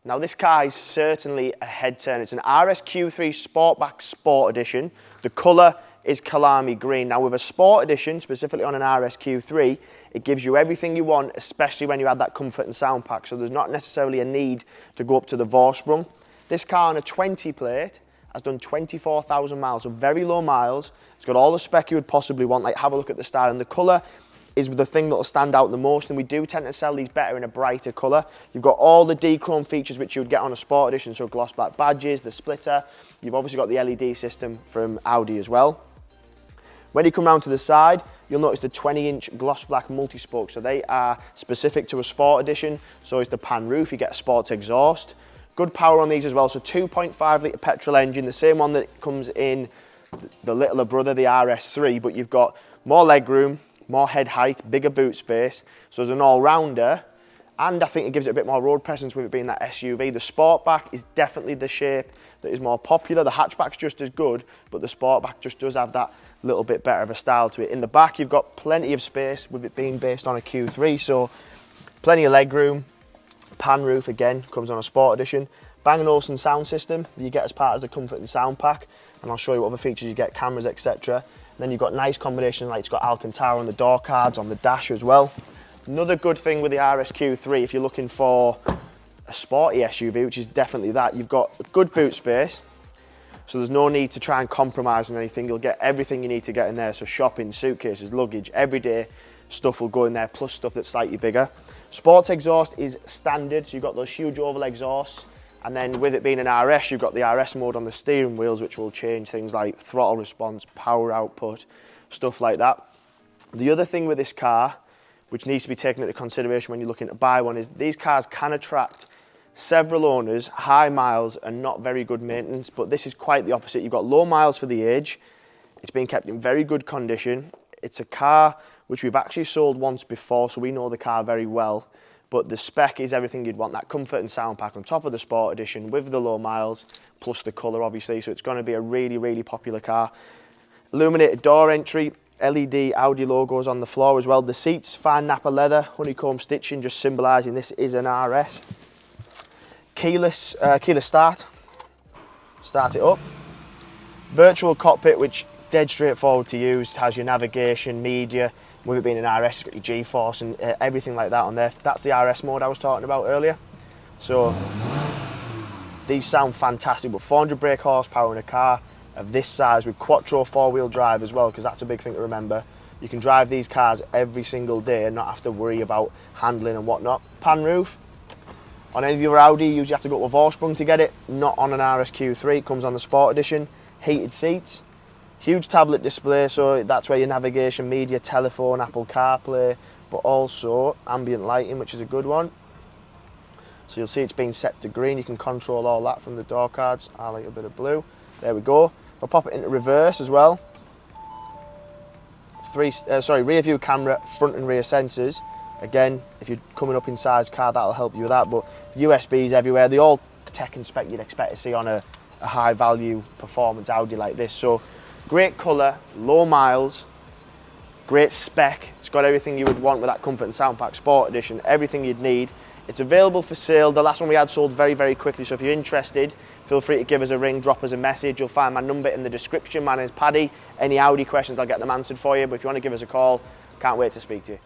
Now this car is certainly a head turn. It's an RSQ3 Sportback Sport Edition. The colour is Kyalami Green. Now with a Sport Edition, specifically on an RSQ3, it gives you everything you want, especially when you add that comfort and sound pack. So there's not necessarily a need to go up to the Vorsprung. This car on a 20 plate has done 24,000 miles, so very low miles. It's got all the spec you would possibly want, like have a look at the style, and the colour is the thing that will stand out the most, and we do tend to sell these better in a brighter colour. You've got all the D-Chrome features which you would get on a Sport Edition, so gloss black badges, the splitter. You've obviously got the LED system from Audi as well. When you come round to the side, you'll notice the 20-inch gloss black multi-spoke, so they are specific to a Sport Edition. So is the pan roof, you get a sports exhaust. Good power on these as well, so 2.5 litre petrol engine, the same one that comes in the littler brother, the RS3, but you've got more legroom, more head height, bigger boot space. So as an all-rounder, and I think it gives it a bit more road presence with it being that SUV. The Sportback is definitely the shape that is more popular. The hatchback's just as good, but the Sportback just does have that little bit better of a style to it. In the back, you've got plenty of space with it being based on a Q3, so plenty of legroom. Pan roof, again, comes on a Sport Edition. Bang & Olufsen sound system you get as part of the comfort and sound pack, and I'll show you what other features you get, cameras, etc. Then you've got nice combinations, like it's got Alcantara on the door cards, on the dash as well. Another good thing with the RSQ3, if you're looking for a sporty SUV, which is definitely that, you've got a good boot space, so there's no need to try and compromise on anything. You'll get everything you need to get in there, so shopping, suitcases, luggage, everyday stuff will go in there, plus stuff that's slightly bigger. Sports exhaust is standard, so you've got those huge oval exhausts, and then with it being an RS, you've got the RS mode on the steering wheels, which will change things like throttle response, power output, stuff like that. The other thing with this car, which needs to be taken into consideration when you're looking to buy one, is these cars can attract several owners, high miles and not very good maintenance, but this is quite the opposite. You've got low miles for the age, it's been kept in very good condition. It's a car which we've actually sold once before, so we know the car very well. But the spec is everything you'd want, that comfort and sound pack on top of the Sport Edition with the low miles, plus the colour obviously, so it's going to be a really, really popular car. Illuminated door entry, LED Audi logos on the floor as well. The seats, fine Napa leather, honeycomb stitching, just symbolising this is an RS. Keyless start, start it up. Virtual Cockpit, which dead straightforward to use, has your navigation, media. With it being an RS, it's got your G-force and everything like that on there. That's the RS mode I was talking about earlier. So these sound fantastic, but 400 brake horsepower in a car of this size with Quattro four-wheel drive as well, because that's a big thing to remember. You can drive these cars every single day and not have to worry about handling and whatnot. Pan roof. On any of the other Audi, you usually have to go to a Vorsprung to get it. Not on an RSQ3, it comes on the Sport Edition. Heated seats. Huge tablet display, so that's where your navigation, media, telephone, Apple CarPlay, but also ambient lighting, which is a good one. So you'll see it's been set to green. You can control all that from the door cards. I like a bit of blue. There we go. I'll pop it into reverse as well. Rear view camera, front and rear sensors. Again, if you're coming up inside the car, that'll help you with that, but USBs everywhere. They're all tech and spec you'd expect to see on a high value performance Audi like this. So great colour, low miles, great spec. It's got everything you would want with that comfort and sound pack Sport Edition, everything you'd need. It's available for sale. The last one we had sold very, very quickly, so if you're interested, feel free to give us a ring, drop us a message. You'll find my number in the description. My name's Paddy. Any Audi questions, I'll get them answered for you, but if you want to give us a call, can't wait to speak to you.